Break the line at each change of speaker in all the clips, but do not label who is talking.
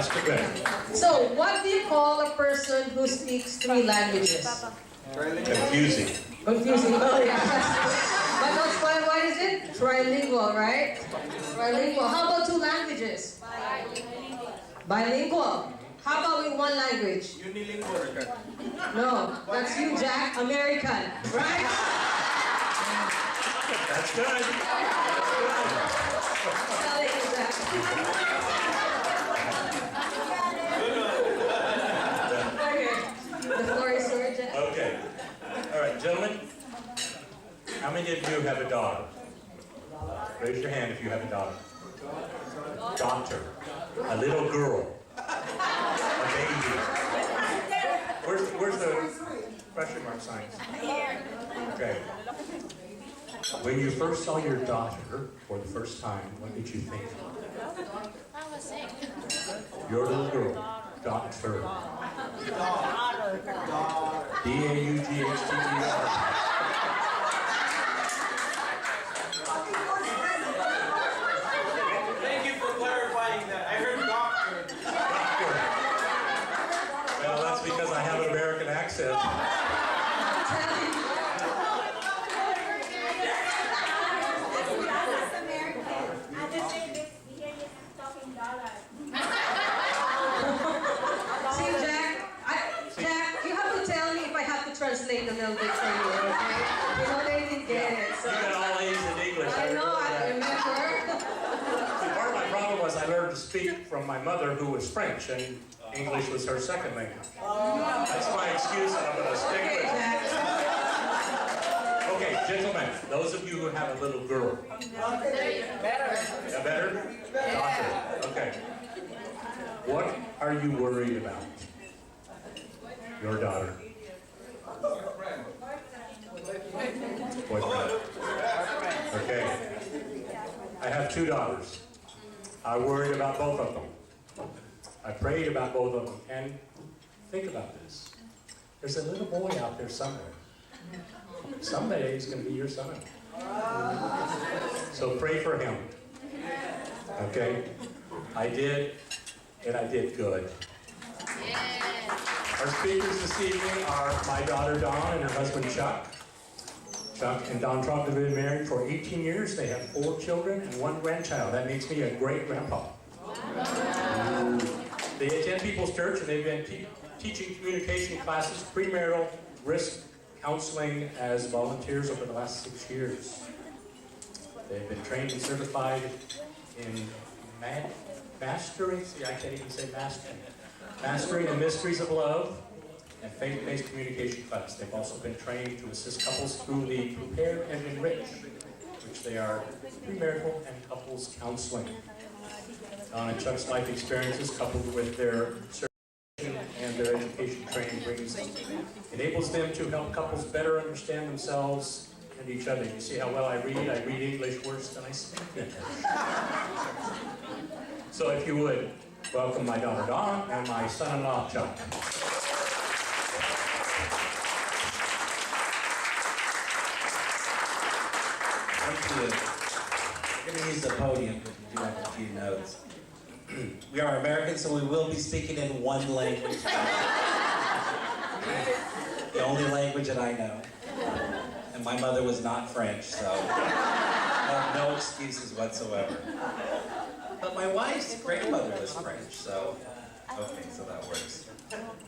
Pastor Ben.
So, what do you call a person who speaks 3 languages?
Confusing.
Confusing. Oh, yeah. But that's what is it? Trilingual, right? Trilingual. How about 2 languages? Bilingual. How about with 1 language?
Unilingual.
No, that's you, Jack. American, right?
That's good.
Tell it, Jack. Okay. The floor is yours, Jack.
Okay. All right, gentlemen. How many of you have a daughter? Raise your hand if you have a daughter. Daughter. A little girl. A baby. Where's the question mark signs? Okay. When you first saw your daughter for the first time, what did you think? Your little girl. Daughter. D-A-U-G-H-T-E-R.
Thank you for clarifying that. I heard doctor.
Well, that's because I have an American accent.
See, Jack, you have to tell me if I have to translate a little bit for you, okay? You know, they didn't get it. So.
You got all A's in English.
I know, I remember.
See, part of my problem was I learned to speak from my mother, who was French, and English was her second language. That's my excuse, and I'm going to stick
Okay,
with it.
Jack.
Okay, gentlemen, those of you who have a little girl. Better. Daughter. Okay. What are you worried about? Your daughter. Boyfriend. Okay. I have 2 daughters. I worried about both of them. I prayed about both of them. And think about this. There's a little boy out there somewhere. Someday he's going to be your son. So pray for him. Okay? I did, and I did good. Our speakers this evening are my daughter Dawn and her husband Chuck. Chuck and Dawn Trogdon have been married for 18 years. They have 4 children and 1 grandchild. That makes me a great grandpa. They attend People's Church, and they've been teaching communication classes, premarital risk counseling as volunteers over the last 6 years. They've been trained and certified in mastering, see, I can't even say mastering. Mastering the mysteries of love and faith-based communication class. They've also been trained to assist couples through the Prepare and Enrich, which they are premarital and couples counseling. Don and Chuck's life experiences, coupled with their certification and their education training, enables them to help couples better understand themselves and each other. You see how well I read? I read English worse than I speak English. So if you would, welcome my daughter Dawn and my son-in-law Chuck.
Thank you. We're going to use the podium, but we do have a few notes. We are Americans, so we will be speaking in 1 language. The only language that I know. And my mother was not French, so I have no excuses whatsoever. But my wife's grandmother was French, so okay, so that works.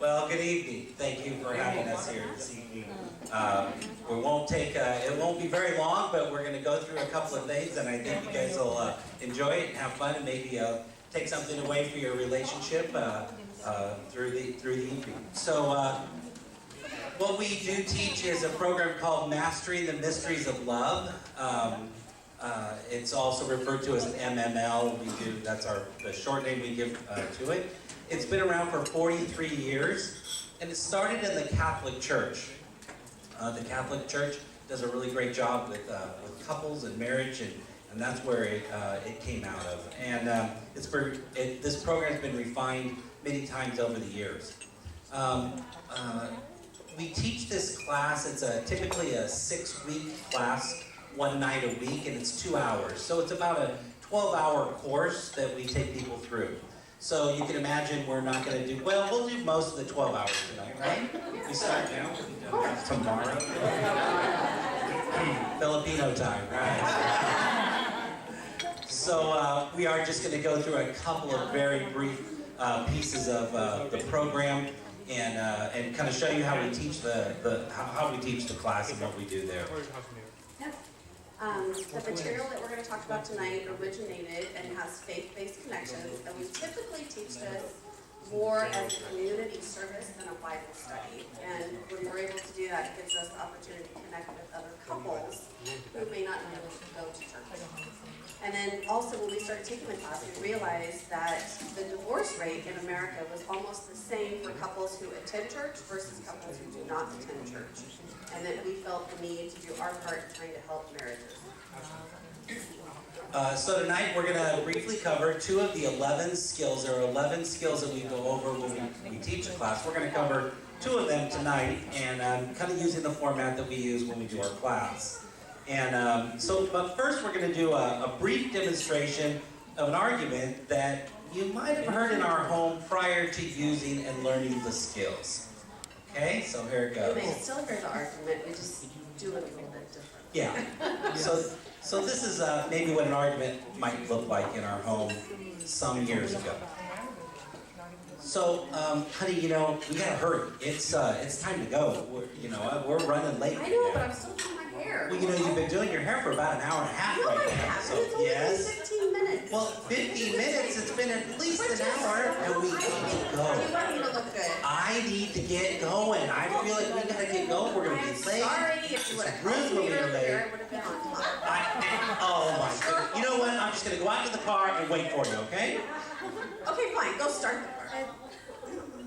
Well, good evening. Thank you for having us here this evening. We won't take, it won't be very long, but we're going to go through a couple of things, and I think you guys will enjoy it and have fun, and maybe take something away for your relationship through the evening. So what we do teach is a program called Mastering the Mysteries of Love. It's also referred to as an MML. That's the short name we give to it. It's been around for 43 years, and it started in the Catholic Church. The Catholic Church does a really great job with couples and marriage, and that's where it came out of. And this program has been refined many times over the years. We teach this class. It's typically a 6-week class, 1 night a week, and it's 2 hours. So it's about a 12-hour course that we take people through. So you can imagine we're not going to do, well, we'll do most of the 12 hours tonight, right? We start now, tomorrow. Filipino time, right? So we are just going to go through a couple of very brief pieces of the program and kind of show you how we teach how we teach the class and what we do there.
The material that we're going to talk about tonight originated and has faith-based connections, and we typically teach this more as a community service than a Bible study. And when we're able to do that, it gives us the opportunity to connect with other couples who may not be able to go to church. And then also when we started taking the class, we realized that the divorce rate in America was almost the same for couples who attend church versus couples who do not attend church. And that we felt the need to do our part in trying to help marriages.
So tonight we're going to briefly cover 2 of the 11 skills. There are 11 skills that we go over when we teach a class. We're going to cover 2 of them tonight, and kind of using the format that we use when we do our class. And but first we're going to do a brief demonstration of an argument that you might have heard in our home prior to using and learning the skills. Okay, so here it goes.
You may still hear the argument, we just do it a little bit different.
Yeah. So this is maybe what an argument might look like in our home some years ago. So, honey, you know, we gotta hurry. It's time to go. We're running late.
I know, but I'm still doing my hair.
Well, you know, you've been doing your hair for about an hour and a half
No, I
right now.
haven't.
So
It's only been
yes.
15 minutes.
Well, 15 minutes. It's been at least an hour, and we need to
You
go.
want me to look good.
I need to get going. I feel like we gotta get going. We're gonna
I'm
be late.
sorry, if you would have
Rude
helped me
when we were
earlier,
late.
I would have been on time.
Oh my goodness. You know what? I'm just gonna go out to the car and wait for you, okay?
Okay, fine, go start the car.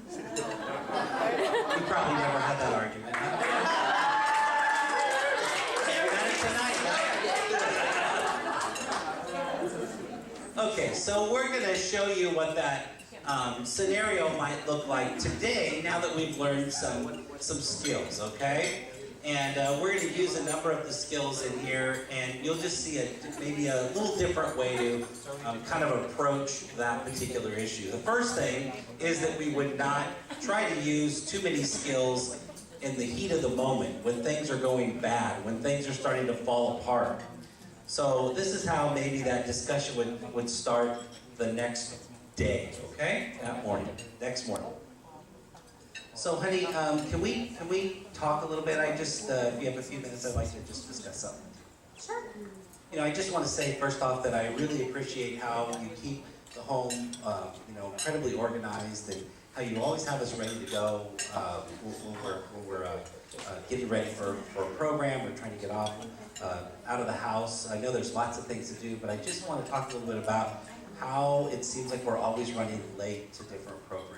We probably never had that argument. Huh? Had it tonight, huh? Okay, so we're gonna show you what that scenario might look like today, now that we've learned some skills, okay? And we're going to use a number of the skills in here, and you'll just see maybe a little different way to kind of approach that particular issue. The first thing is that we would not try to use too many skills in the heat of the moment, when things are going bad, when things are starting to fall apart. So this is how maybe that discussion would start the next day, okay? That morning, next morning. So, honey, can we talk a little bit? If you have a few minutes, I'd like to just discuss something.
Sure.
You know, I just want to say first off that I really appreciate how you keep the home, incredibly organized, and how you always have us ready to go when we're getting ready for a program. We're trying to get off out of the house. I know there's lots of things to do, but I just want to talk a little bit about how it seems like we're always running late to different programs.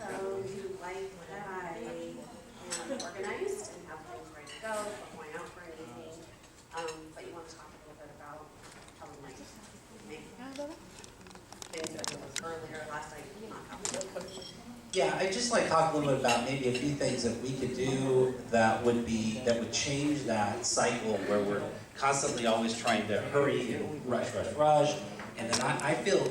So you like that I am organized and have things ready to go, not going out for anything, but you want to talk a little bit about how we might make things that was earlier last night not happen.
Yeah, I'd just like to talk a little bit about maybe a few things that we could do that would change that cycle where we're constantly always trying to hurry and rush. And then I feel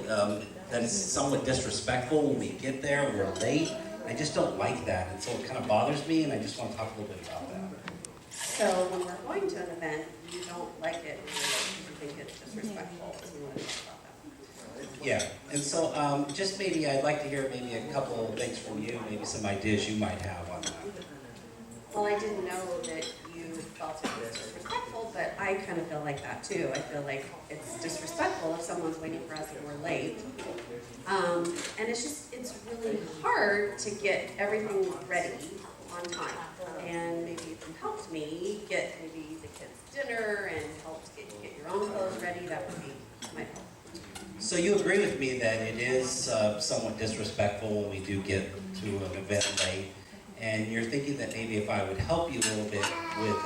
that it's somewhat disrespectful when we get there, we're late. I just don't like that, and so it kind of bothers me, and I just want to talk a little bit about that.
So when we're going to an event, you don't like it because you think it's disrespectful, so you want to talk about that.
Yeah, and so just maybe I'd like to hear maybe a couple of things from you, maybe some ideas you might have on that.
Well, I didn't know that you felt it was disrespectful, but I kind of feel like that too. I feel like it's disrespectful if someone's waiting for us and we're late. And it's really hard to get everything ready on time. And maybe if you helped me get maybe the kids dinner and helped get your own clothes ready, that would be my help.
So you agree with me that it is somewhat disrespectful when we do get to an event late, and you're thinking that maybe if I would help you a little bit with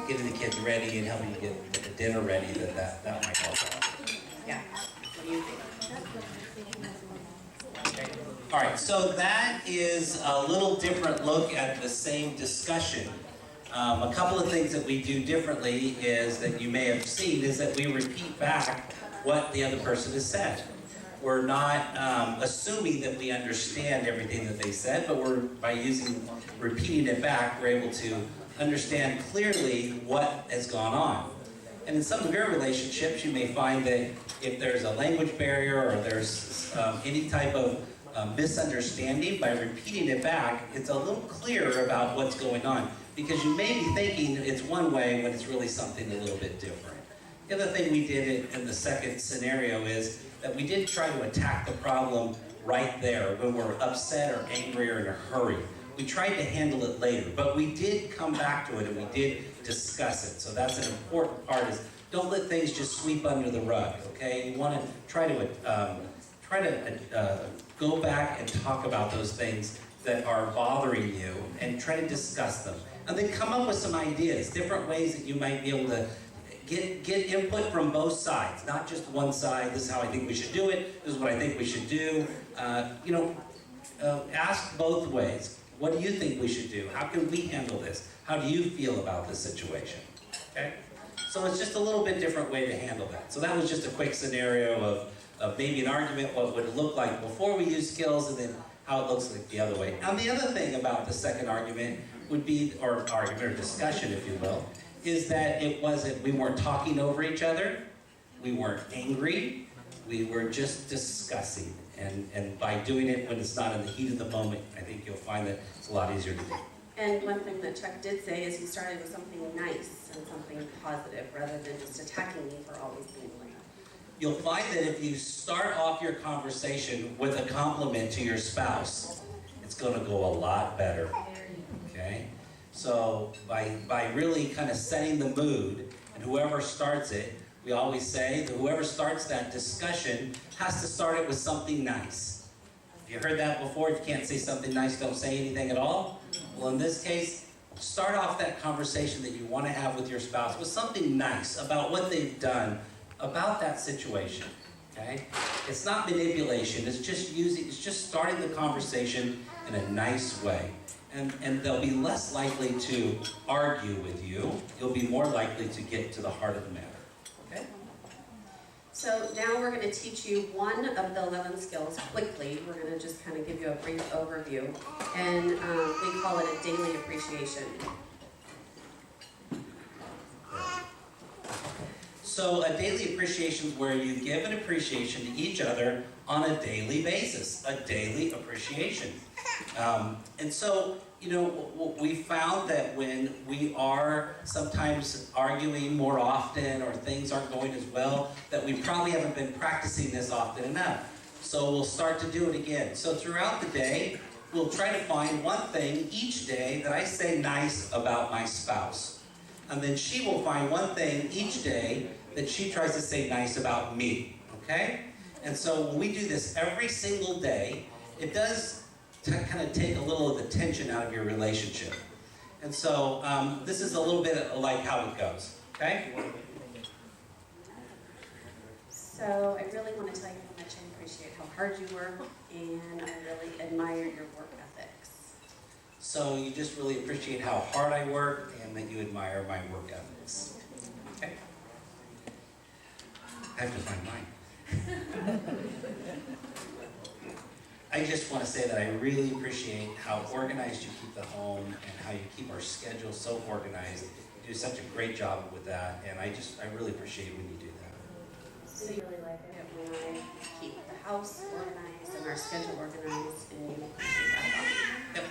getting the kids ready and helping you get the dinner ready, that might help out.
Yeah. What do you think?
All right, so that is a little different look at the same discussion. A couple of things that we do differently is that you may have seen is that we repeat back what the other person has said. we're not assuming that we understand everything that they said, but by repeating it back, we're able to understand clearly what has gone on. And in some of your relationships, you may find that if there's a language barrier or there's any type of misunderstanding, by repeating it back, it's a little clearer about what's going on. Because you may be thinking it's one way when it's really something a little bit different. The other thing we did in the second scenario is that we didn't try to attack the problem right there when we're upset or angry or in a hurry. We tried to handle it later, but we did come back to it and we did discuss it. So that's an important part, is don't let things just sweep under the rug, okay? You want to try to go back and talk about those things that are bothering you and try to discuss them. And then come up with some ideas, different ways that you might be able to get input from both sides, not just one side. This is how I think we should do it. This is what I think we should do. Ask both ways. What do you think we should do? How can we handle this? How do you feel about this situation? Okay? So it's just a little bit different way to handle that. So that was just a quick scenario of maybe an argument, what would it look like before we use skills, and then how it looks like the other way. And the other thing about the second argument would be, or argument or discussion, if you will, is that we weren't talking over each other, we weren't angry, we were just discussing. And by doing it when it's not in the heat of the moment, I think you'll find that it's a lot easier to do.
And one thing that Chuck did say is he started with something nice and something positive rather than just attacking me for always being late.
You'll find that if you start off your conversation with a compliment to your spouse, it's going to go a lot better. Okay? So by really kind of setting the mood, and whoever starts it, we always say that whoever starts that discussion has to start it with something nice. Have you heard that before? If you can't say something nice, don't say anything at all? Well, in this case, start off that conversation that you want to have with your spouse with something nice about what they've done, about that situation. Okay? It's not manipulation, it's just starting the conversation in a nice way. And they'll be less likely to argue with you. You'll be more likely to get to the heart of the matter. Okay?
So now we're going to teach you one of the 11 skills quickly. We're going to just kind of give you a brief overview. And we call it a daily appreciation.
So a daily appreciation is where you give an appreciation to each other on a daily basis. A daily appreciation. And so, we found that when we are sometimes arguing more often or things aren't going as well, that we probably haven't been practicing this often enough. So we'll start to do it again. So throughout the day, we'll try to find one thing each day that I say nice about my spouse. And then she will find one thing each day that she tries to say nice about me. Okay? And so when we do this every single day, it does kind of take a little of the tension out of your relationship. And so this is a little bit like how it goes, okay?
So I really want to tell you how much I appreciate how hard you work, and I really admire your work ethics.
So you just really appreciate how hard I work and that you admire my work ethics. Okay? I have to find mine. I just want to say that I really appreciate how organized you keep the home and how you keep our schedule so organized. You do such a great job with that, and I really appreciate when you do that.
So you really like it when I keep the house organized and our schedule organized, and you appreciate that about me.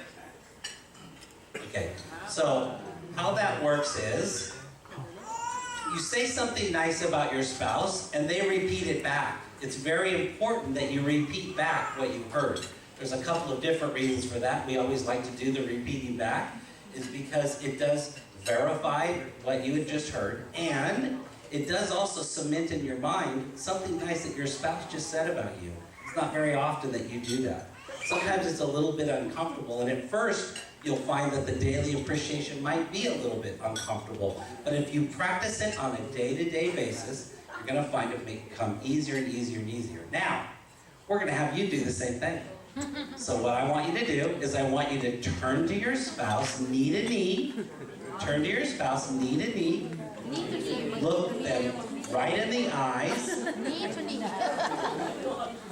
Yep. Okay, so how that works is you say something nice about your spouse, and they repeat it back. It's very important that you repeat back what you heard. There's a couple of different reasons for that. We always like to do the repeating back, is because it does verify what you had just heard, and it does also cement in your mind something nice that your spouse just said about you. It's not very often that you do that. Sometimes it's a little bit uncomfortable, and at first you'll find that the daily appreciation might be a little bit uncomfortable. But if you practice it on a day-to-day basis, you're going to find it become easier and easier and easier. Now, we're going to have you do the same thing. So what I want you to do is I want you to turn to your spouse, knee to knee. Turn to your spouse, knee to knee. Look them right in the eyes.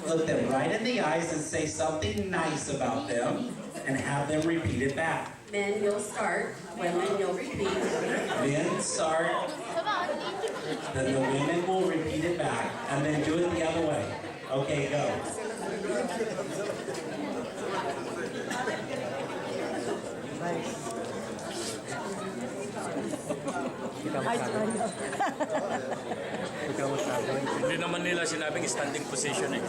Look them right in the eyes and say something nice about them and have them repeat it back.
Men, you'll start. Women, you'll repeat.
Men start, then the women will repeat it back, and then do it the other way. Okay, go.
Hindi naman nila sinabing standing position eh.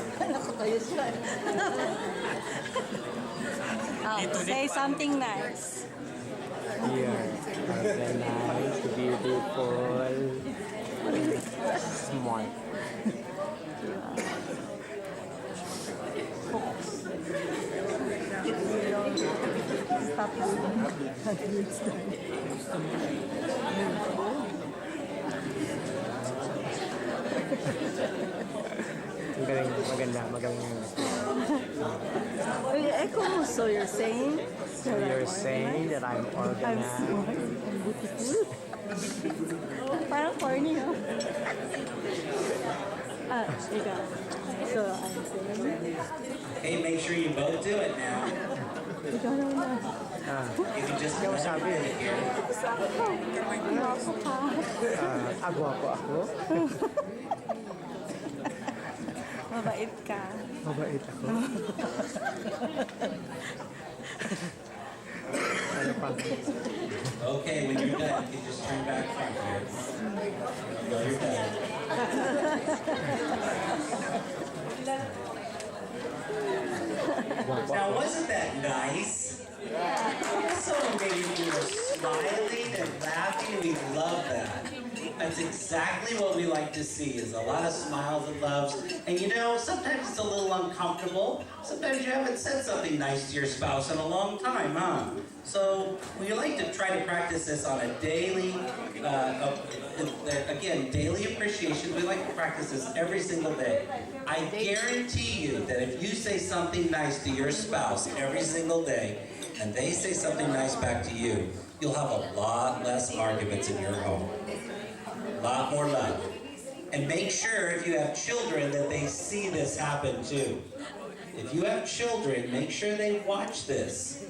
Say something nice.
Here, organized, beautiful, smart. Magaling.
Echo, so you're saying?
So you're saying that I'm
I'm
organized?
smart and beautiful. Parang corny, no? Ikaw. So I'm saying,
Hey, make sure you both do it now.
ikaw naman na.
You can just
Ikaw sabi eh.
Ako ka.
Agwapo ako?
Mabait ka.
Mabait ako? Ano pa?
Okay, when you're done, you can just turn back front here. No, you're done. Now, wasn't that nice? So amazing. You were smiling and laughing. We love that. That's exactly what we like to see, is a lot of smiles and loves. And you know, sometimes it's a little uncomfortable. Sometimes you haven't said something nice to your spouse in a long time, huh? So we like to try to practice this on a daily, again, daily appreciation. We like to practice this every single day. I guarantee you that if you say something nice to your spouse every single day, and they say something nice back to you, you'll have a lot less arguments in your home. A lot more love. And make sure, if you have children, that they see this happen too. If you have children, make sure they watch this.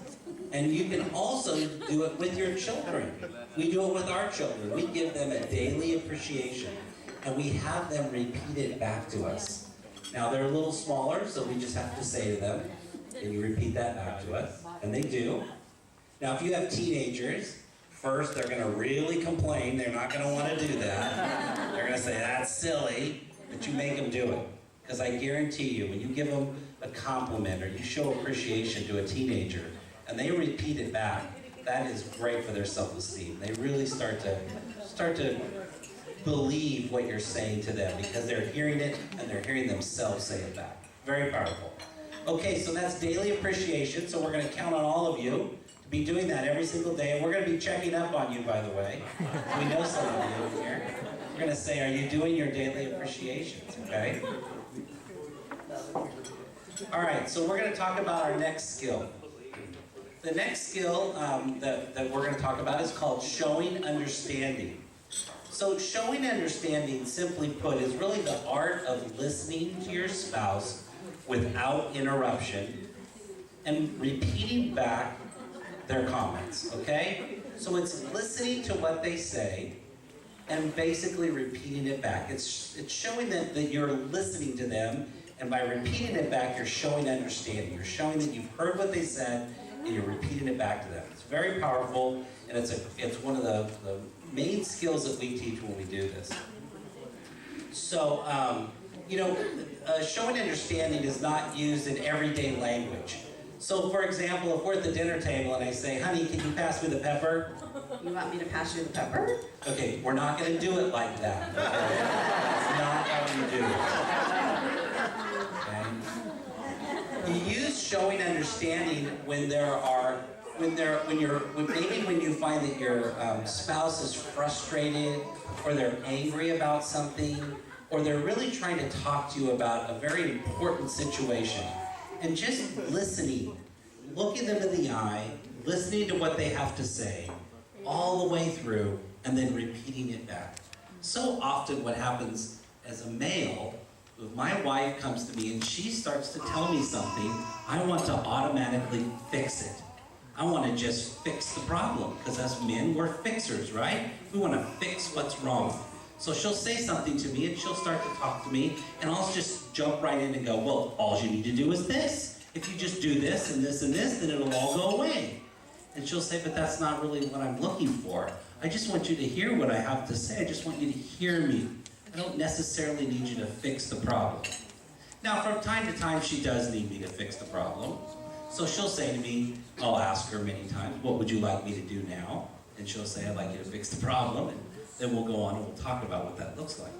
And you can also do it with your children. We do it with our children. We give them a daily appreciation, and we have them repeat it back to us. Now, they're a little smaller, so we just have to say to them, and you repeat that back to us, and they do. Now, if you have teenagers, first they're going to really complain. They're not going to want to do that. They're going to say, that's silly, but you make them do it. Because I guarantee you, when you give them a compliment or you show appreciation to a teenager, and they repeat it back, that is great for their self-esteem. They really start to believe what you're saying to them, because they're hearing it and they're hearing themselves say it back. Very powerful. Okay, so that's daily appreciation. So we're going to count on all of you to be doing that every single day. And we're going to be checking up on you, by the way. We know some of you here. We're going to say, are you doing your daily appreciations, okay? All right, so we're going to talk about our next skill. The next skill that we're going to talk about is called showing understanding. So showing understanding, simply put, is really the art of listening to your spouse without interruption and repeating back their comments, okay? So it's listening to what they say and basically repeating it back. It's showing that you're listening to them, and by repeating it back, you're showing understanding. You're showing that you've heard what they said, and you're repeating it back to them. It's very powerful, and it's one of the main skills that we teach when we do this. So, showing understanding is not used in everyday language. So, for example, if we're at the dinner table and I say, honey, can you pass me the pepper?
You want me to pass you the pepper?
Okay, we're not going to do it like that. Okay? That's not how you do it. Okay? You use showing understanding when you find that your spouse is frustrated, or they're angry about something, or they're really trying to talk to you about a very important situation. And just listening, looking them in the eye, listening to what they have to say, all the way through, and then repeating it back. so often what happens as a male, if my wife comes to me and she starts to tell me something, I want to automatically fix it. I want to just fix the problem, because as men, we're fixers, right? We want to fix what's wrong. So she'll say something to me and she'll start to talk to me, and I'll just jump right in and go, well, all you need to do is this. If you just do this and this and this, then it'll all go away. And she'll say, but that's not really what I'm looking for. I just want you to hear what I have to say. I just want you to hear me. I don't necessarily need you to fix the problem. Now, from time to time, she does need me to fix the problem. So she'll say to me, I'll ask her many times, what would you like me to do now? And she'll say, I'd like you to fix the problem. And then we'll go on and we'll talk about what that looks like.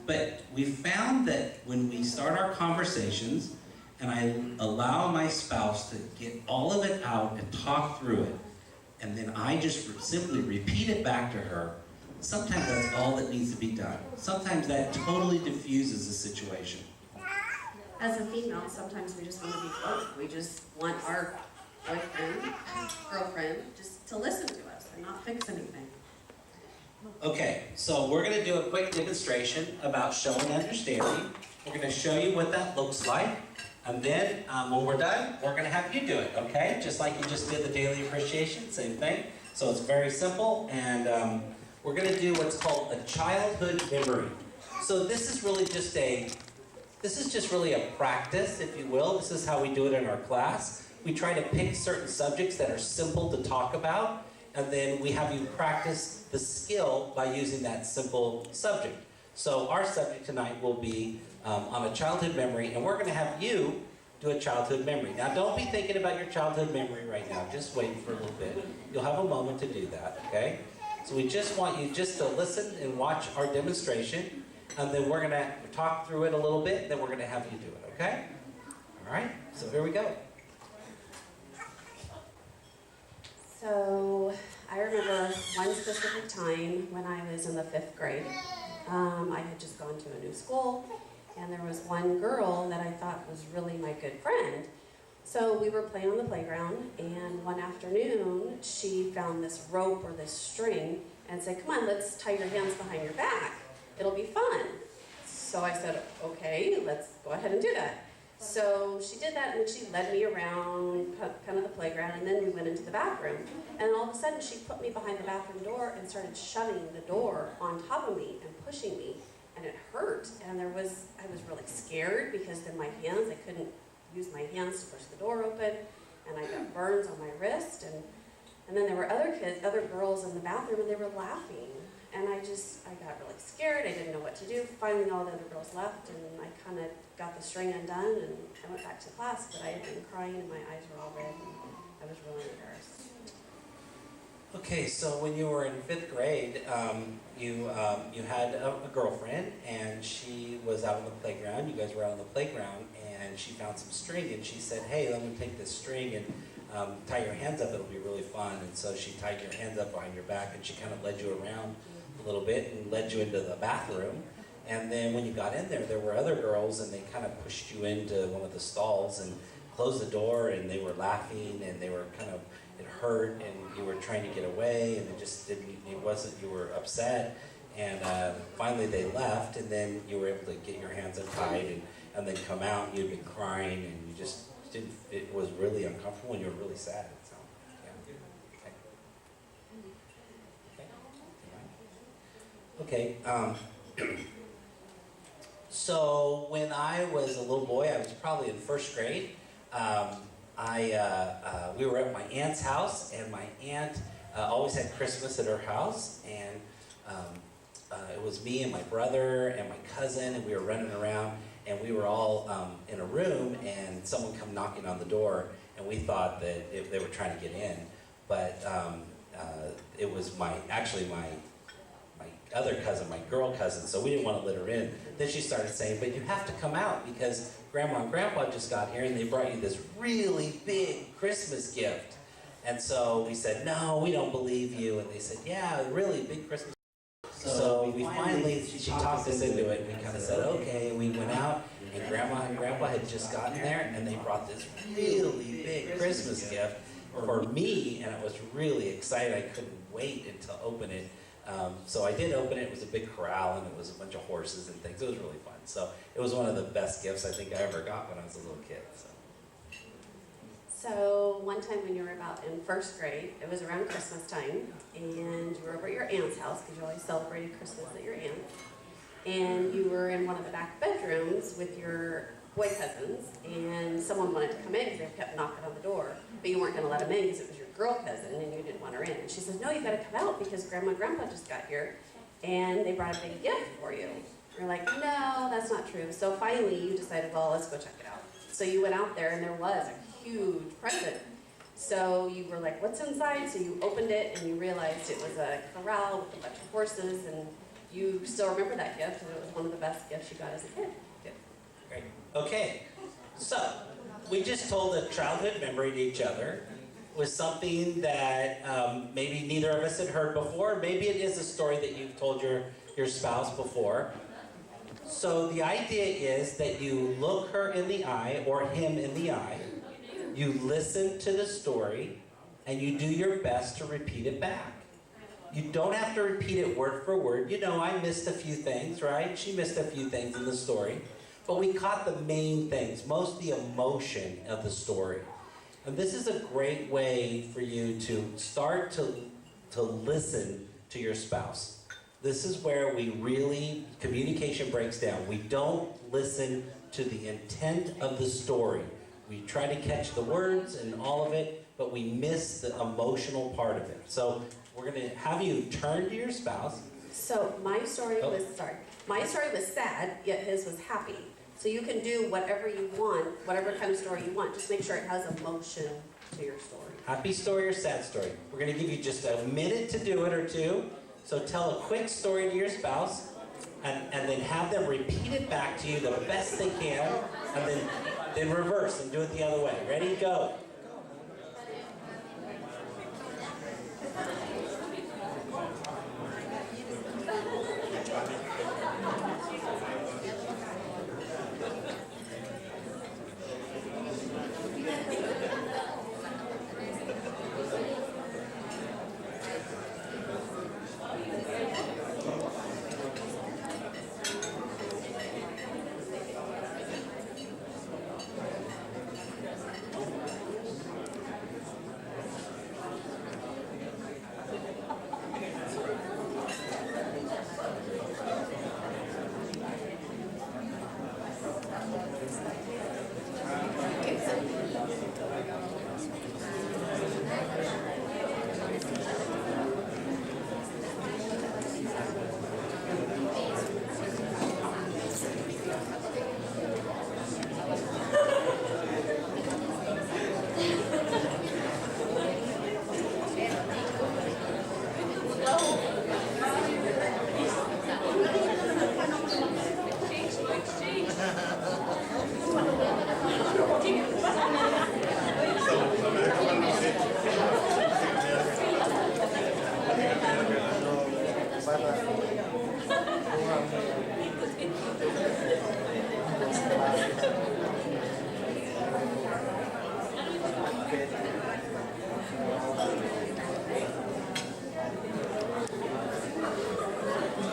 But we found that when we start our conversations, and I allow my spouse to get all of it out and talk through it, and then I just simply repeat it back to her, sometimes that's all that needs to be done. Sometimes that totally diffuses the situation.
As a female, sometimes we just want to be close. We just want our boyfriend, girlfriend, just to listen to us and not fix anything.
Okay, so we're going to do a quick demonstration about showing understanding. We're going to show you what that looks like. And then when we're done, we're going to have you do it, okay? Just like you just did the daily appreciation, same thing. So it's very simple, and we're going to do what's called a childhood memory. So this is really just a practice, if you will. This is how we do it in our class. We try to pick certain subjects that are simple to talk about, and then we have you practice the skill by using that simple subject. So our subject tonight will be on a childhood memory, and we're going to have you do a childhood memory. Now, don't be thinking about your childhood memory right now. Just wait for a little bit. You'll have a moment to do that, okay? So we just want you just to listen and watch our demonstration, and then we're going to talk through it a little bit, then we're going to have you do it, okay? All right, so here we go.
So I remember one specific time when I was in the 5th grade. I had just gone to a new school, and there was one girl that I thought was really my good friend. So we were playing on the playground, and one afternoon she found this rope or this string and said, come on, let's tie your hands behind your back. It'll be fun. So I said, okay, let's go ahead and do that. So she did that, and then she led me around kind of the playground, and then we went into the bathroom. And all of a sudden, she put me behind the bathroom door and started shoving the door on top of me and pushing me, and it hurt. And I was really scared, because then my hands, I couldn't use my hands to push the door open, and I got burns on my wrist. And then there were other girls in the bathroom, and they were laughing. And I got really scared. I didn't know what to do. Finally, all the other girls left, and I kind of got the string undone, and I went back to class, but I had been crying, and my eyes were all red, and I was really embarrassed.
Okay, so when you were in 5th grade, you had a girlfriend, and she was out on the playground. You guys were out on the playground, and she found some string, and she said, hey, let me take this string and tie your hands up. It'll be really fun. And so she tied your hands up behind your back, and she kind of led you around a little bit and led you into the bathroom. And then when you got in there, there were other girls, and they kind of pushed you into one of the stalls and closed the door, and they were laughing, and they were kind of, it hurt, and you were trying to get away, and you were upset, and finally they left, and then you were able to get your hands untied and then come out, and you'd been crying, and you just didn't, it was really uncomfortable, and you were really sad. So, yeah. Okay. So when I was a little boy, I was probably in 1st grade. We were at my aunt's house, and my aunt always had Christmas at her house, and it was me and my brother and my cousin, and we were running around, and we were all in a room, and someone come knocking on the door, and we thought that if they were trying to get in, but it was my other cousin, my girl cousin, so we didn't want to let her in. Then she started saying, but you have to come out, because Grandma and Grandpa just got here, and they brought you this really big Christmas gift. And so we said, no, we don't believe you. And they said, yeah, a really big Christmas gift. So we finally, she talked us into it, and we kind of said, okay. We went out, and Grandma and Grandpa had just gotten there, and they brought this really big Christmas gift for me, and I was really excited. I couldn't wait to open it. So I did open it. It was a big corral, and it was a bunch of horses and things. It was really fun. So it was one of the best gifts I think I ever got when I was a little kid.
So one time when you were about in first grade, it was around Christmas time, and you were over at your aunt's house, because you always celebrated Christmas at your aunt, and you were in one of the back bedrooms with your boy cousins, and someone wanted to come in because they kept knocking on the door, but you weren't going to let them in because it was your girl cousin and you didn't want her in. And she says, no, you've got to come out because Grandma and Grandpa just got here, and they brought a big gift for you. You're like, no, that's not true. So finally you decided, well, let's go check it out. So you went out there, and there was a huge present. So you were like, what's inside? So you opened it, and you realized it was a corral with a bunch of horses, and you still remember that gift, and it was one of the best gifts you got as a kid.
Great. Okay, so we just told a childhood memory to each other. It was something that maybe neither of us had heard before. Maybe it is a story that you've told your spouse before. So the idea is that you look her in the eye, or him in the eye, you listen to the story, and you do your best to repeat it back. You don't have to repeat it word for word. You know, I missed a few things, right? She missed a few things in the story. But we caught the main things, most the emotion of the story. And this is a great way for you to start to listen to your spouse. This is where communication breaks down. We don't listen to the intent of the story. We try to catch the words and all of it, but we miss the emotional part of it. So we're going to have you turn to your spouse.
So my story was sad, yet his was happy. So you can do whatever you want, whatever kind of story you want. Just make sure it has emotion to your story.
Happy story or sad story? We're going to give you just a minute to do it, or two. So tell a quick story to your spouse, and then have them repeat it back to you the best they can, and then reverse and do it the other way. Ready? Go.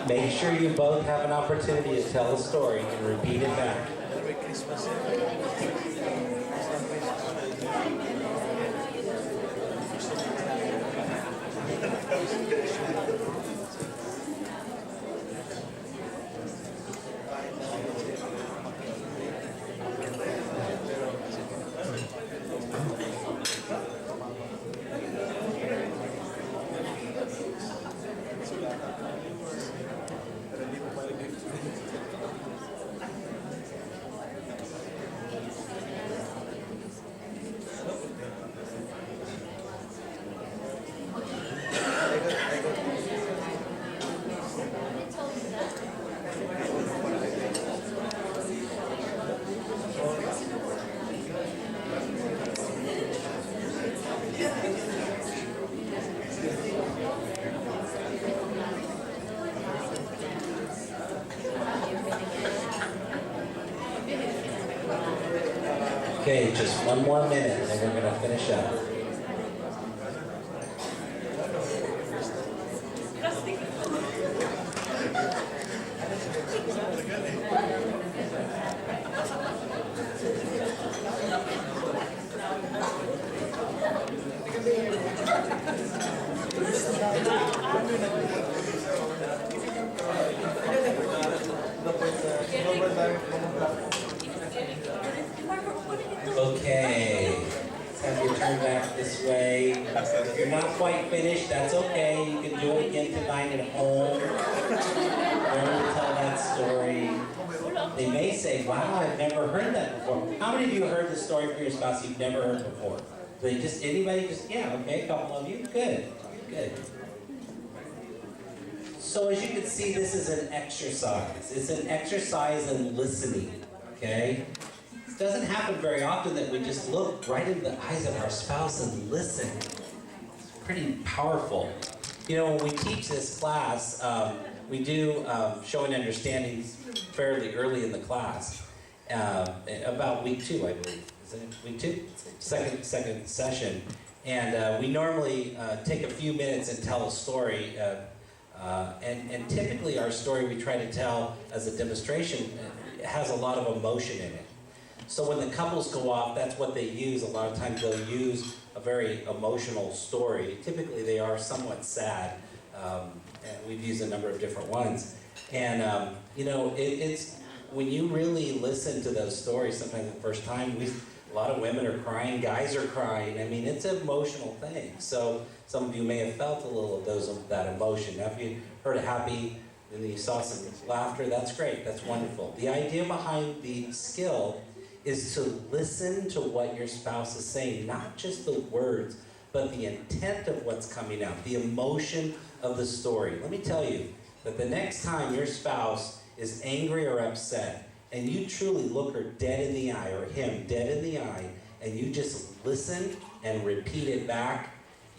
Make sure you both have an opportunity to tell a story and repeat it back. Okay, just one more minute, and then we're going to finish up. Okay, let's have you turn back this way. If you're not quite finished, that's okay. You can do it again tonight at home. Learn to tell that story. They may say, wow, I've never heard that before. How many of you heard the story for your spouse you've never heard before? Anybody just, yeah, okay, a couple of you? Good, good. So as you can see, this is an exercise. It's an exercise in listening, okay? It doesn't happen very often that we just look right into the eyes of our spouse and listen. It's pretty powerful. You know, when we teach this class, we do showing understanding fairly early in the class, about week 2, I believe. Is it week 2? Second session. And we normally take a few minutes and tell a story. And typically our story we try to tell as a demonstration has a lot of emotion in it. So when the couples go off, that's what they use. A lot of times they'll use a very emotional story. Typically they are somewhat sad. And we've used a number of different ones. And you know, it's when you really listen to those stories, sometimes the first time, a lot of women are crying, guys are crying. I mean, it's an emotional thing. So some of you may have felt a little of that emotion. Now, if you heard a happy and you saw some laughter, that's great. That's wonderful. The idea behind the skill is to listen to what your spouse is saying, not just the words, but the intent of what's coming out, the emotion of the story. Let me tell you that the next time your spouse is angry or upset, and you truly look her dead in the eye, or him dead in the eye, and you just listen and repeat it back,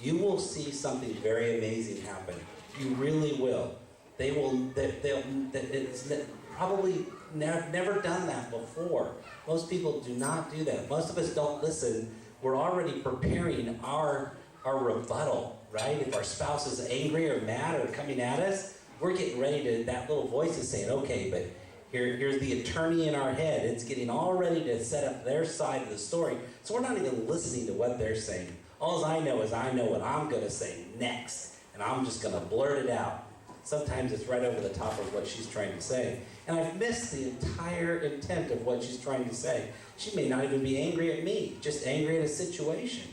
you will see something very amazing happen. You really will. It's probably never done that before. Most people do not do that. Most of us don't listen. We're already preparing our rebuttal, right? If our spouse is angry or mad or coming at us, we're getting ready to, that little voice is saying, okay, but here's the attorney in our head. It's getting all ready to set up their side of the story. So we're not even listening to what they're saying. All I know is I know what I'm going to say next, and I'm just going to blurt it out. Sometimes it's right over the top of what she's trying to say. And I've missed the entire intent of what she's trying to say. She may not even be angry at me, just angry at a situation.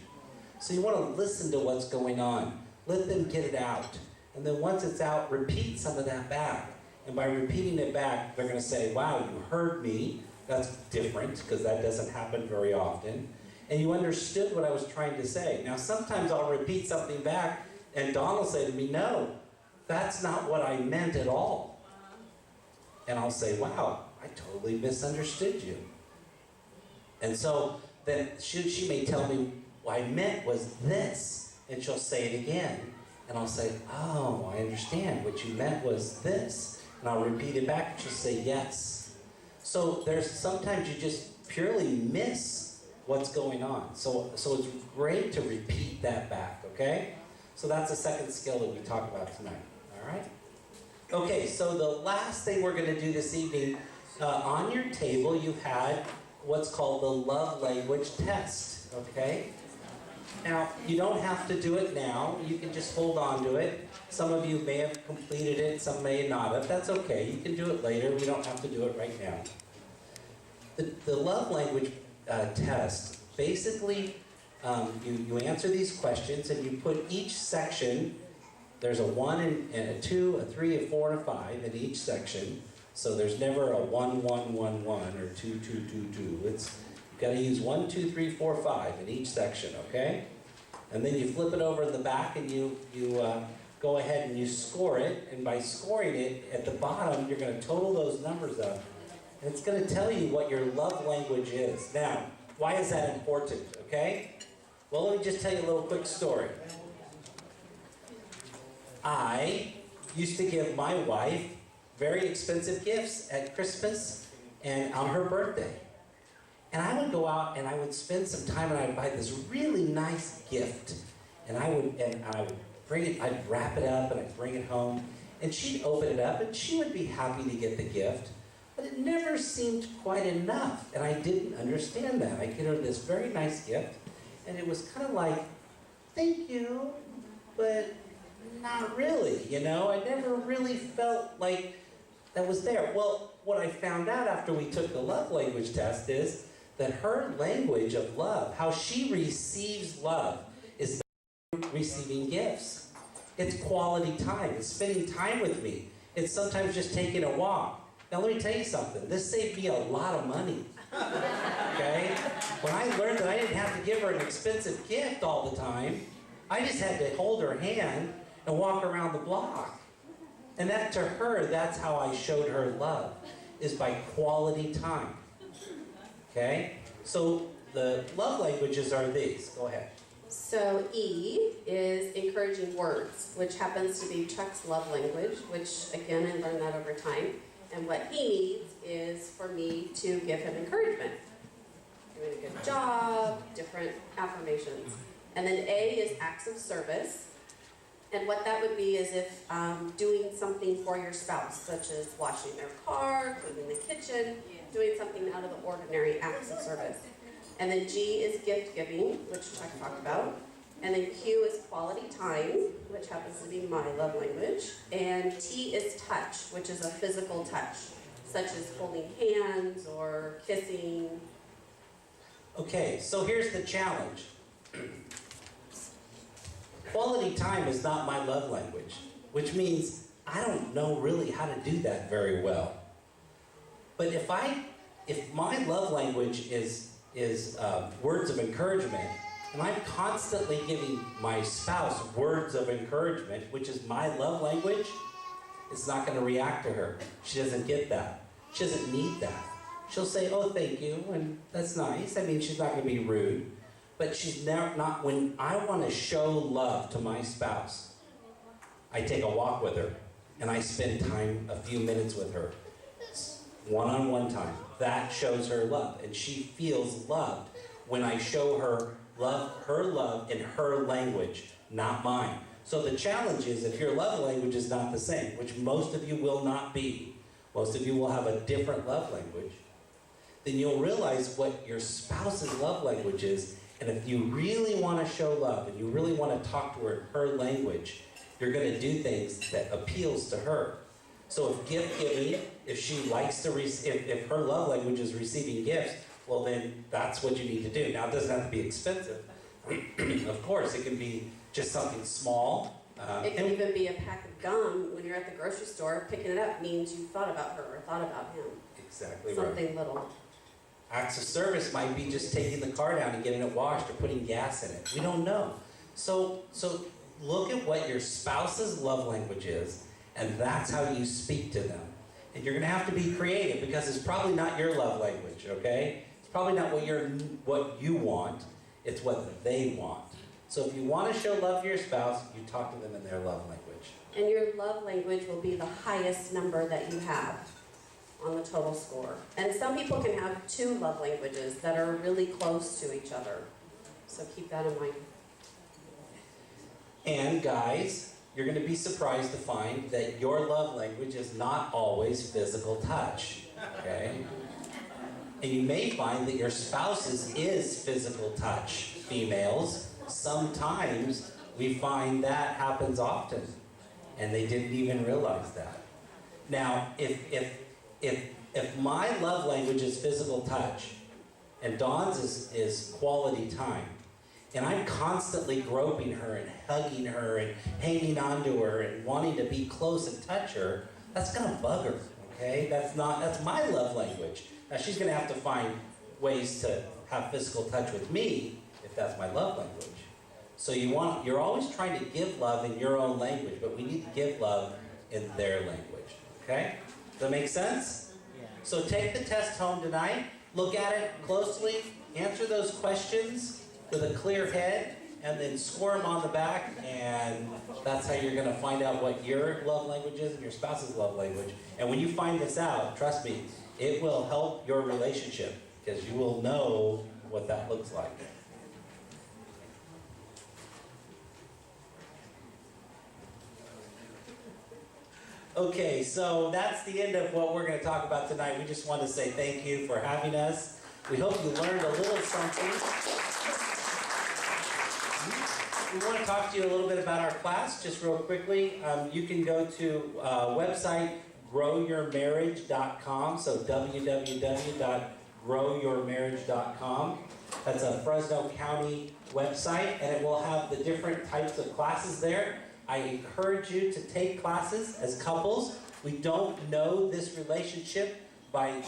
So you want to listen to what's going on. Let them get it out. And then once it's out, repeat some of that back. And by repeating it back, they're going to say, wow, you heard me. That's different, because that doesn't happen very often. And you understood what I was trying to say. Now, sometimes I'll repeat something back, and Don will say to me, no, that's not what I meant at all. And I'll say, wow, I totally misunderstood you. And so then she may tell me, what I meant was this. And she'll say it again. And I'll say, oh, I understand. What you meant was this. And I'll repeat it back, and she'll say yes. So there's sometimes you just purely miss what's going on. So it's great to repeat that back, okay? So that's the second skill that we talk about tonight, all right? Okay, so the last thing we're going to do this evening, on your table you had what's called the love language test, okay? Now, you don't have to do it now. You can just hold on to it. Some of you may have completed it, some may not have. That's okay. You can do it later. We don't have to do it right now. The love language test, basically, you answer these questions and you put each section, there's a 1 and a 2, a 3, a 4, and a 5 in each section. So there's never a 1, 1, 1, 1, or 2, 2, 2, 2. You've got to use 1, 2, 3, 4, 5 in each section, okay? And then you flip it over to the back and you go ahead and you score it. And by scoring it, at the bottom, you're going to total those numbers up. And it's going to tell you what your love language is. Now, why is that important, okay? Well, let me just tell you a little quick story. I used to give my wife very expensive gifts at Christmas and on her birthday. And I would go out and I would spend some time and I'd buy this really nice gift. And I would bring it, I'd wrap it up and I'd bring it home. And she'd open it up and she would be happy to get the gift. But it never seemed quite enough. And I didn't understand that. I get her this very nice gift. And it was kind of like thank you, but not really, you know? I never really felt like that was there. Well, what I found out after we took the love language test is that her language of love, how she receives love, is receiving gifts. It's quality time. It's spending time with me. It's sometimes just taking a walk. Now let me tell you something. This saved me a lot of money. Okay? When I learned that I didn't have to give her an expensive gift all the time, I just had to hold her hand and walk around the block. And that, to her, that's how I showed her love, is by quality time. Okay? So the love languages are these. Go ahead.
So E is encouraging words, which happens to be Chuck's love language, which again, I learned that over time. And what he needs is for me to give him encouragement. Doing a good job, different affirmations. And then A is acts of service. And what that would be is if doing something for your spouse, such as washing their car, cleaning the kitchen, doing something out of the ordinary acts of service. And then G is gift giving, which Chuck talked about. And then Q is quality time, which happens to be my love language. And T is touch, which is a physical touch, such as holding hands or kissing.
Okay, so here's the challenge. Quality time is not my love language, which means I don't know really how to do that very well. But if my love language is words of encouragement, and I'm constantly giving my spouse words of encouragement, which is my love language, it's not going to react to her. She doesn't get that. She doesn't need that. She'll say, oh, thank you, and that's nice. I mean, she's not going to be rude. But she's not, when I want to show love to my spouse, I take a walk with her, and I spend time, a few minutes with her. One-on-one time. That shows her love, and she feels loved when I show her love in her language, not mine. So the challenge is, if your love language is not the same, which most of you will not be, most of you will have a different love language, then you'll realize what your spouse's love language is. And if you really want to show love and you really want to talk to her in her language, you're going to do things that appeals to her. So if gift giving, if she likes to if her love language is receiving gifts, well then that's what you need to do. Now it doesn't have to be expensive. Of course, it can be just something small.
It can even be a pack of gum when you're at the grocery store. Picking it up means you thought about her or thought about him.
Exactly right.
Something little.
Acts of service might be just taking the car down and getting it washed or putting gas in it. We don't know. So look at what your spouse's love language is, and that's how you speak to them. And you're going to have to be creative because it's probably not your love language, okay? It's probably not what you want. It's what they want. So if you want to show love to your spouse, you talk to them in their love language.
And your love language will be the highest number that you have on the total score. And some people can have two love languages that are really close to each other. So keep that in mind.
And guys, you're going to be surprised to find that your love language is not always physical touch, okay? And you may find that your spouse's is physical touch. Females, sometimes we find that happens often, and they didn't even realize that. Now, if my love language is physical touch, and Dawn's is quality time, and I'm constantly groping her and hugging her and hanging onto her and wanting to be close and touch her, that's gonna bug her, okay? That's my love language. Now she's gonna have to find ways to have physical touch with me if that's my love language. So you're always trying to give love in your own language, but we need to give love in their language, okay? Does that make sense? Yeah. So take the test home tonight, look at it closely, answer those questions with a clear head, and then score them on the back, and that's how you're going to find out what your love language is and your spouse's love language. And when you find this out, trust me, it will help your relationship, because you will know what that looks like. Okay, so that's the end of what we're going to talk about tonight. We just want to say thank you for having us. We hope you learned a little something. we want to talk to you a little bit about our class, just real quickly. You can go to website growyourmarriage.com, so www.growyourmarriage.com. That's a Fresno County website, and it will have the different types of classes there. I encourage you to take classes as couples. We don't know this relationship by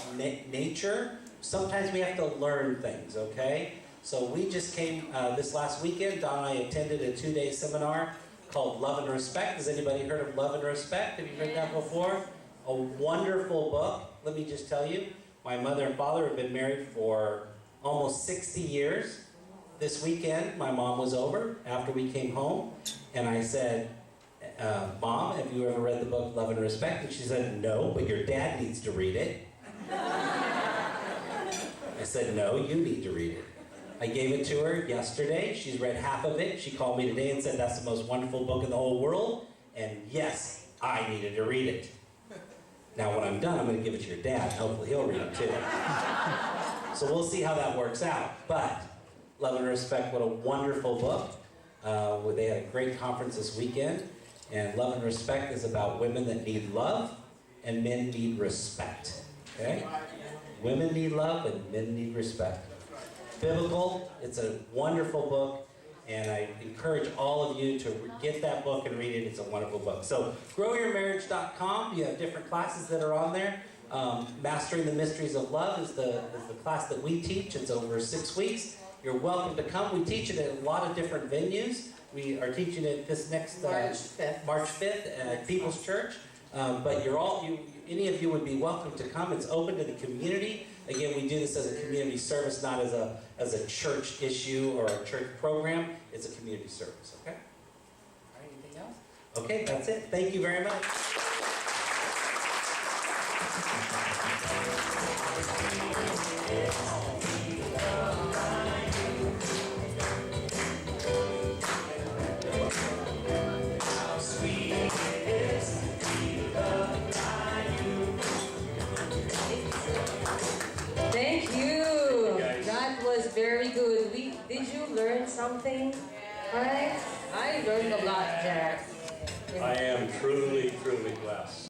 nature. Sometimes we have to learn things, okay? So we just came this last weekend. Don and I attended a 2-day seminar called Love and Respect. Has anybody heard of Love and Respect? Have you heard that before? A wonderful book. Let me just tell you, my mother and father have been married for almost 60 years. This weekend, my mom was over after we came home, and I said, Mom, have you ever read the book Love and Respect? And she said, no, but your dad needs to read it. I said, no, you need to read it. I gave it to her yesterday. She's read half of it. She called me today and said, that's the most wonderful book in the whole world. And yes, I needed to read it. Now, when I'm done, I'm going to give it to your dad. Hopefully, he'll read it too. So we'll see how that works out. But Love and Respect, what a wonderful book. They had a great conference this weekend. And Love and Respect is about women that need love and men need respect. Okay? Women need love and men need respect. Biblical, it's a wonderful book. And I encourage all of you to get that book and read it. It's a wonderful book. So, growyourmarriage.com. You have different classes that are on there. Mastering the Mysteries of Love is the class that we teach. It's over 6 weeks. You're welcome to come. We teach it at a lot of different venues. We are teaching it this next
March 5th.
March 5th at People's Church. But any of you would be welcome to come. It's open to the community. Again, we do this as a community service, not as a church issue or a church program. It's a community service, okay? All right, anything else? Okay, that's it. Thank you very much.
Thank you. That was very good. Did you learn something? Right? I learned a lot, Jack.
I am truly, truly blessed.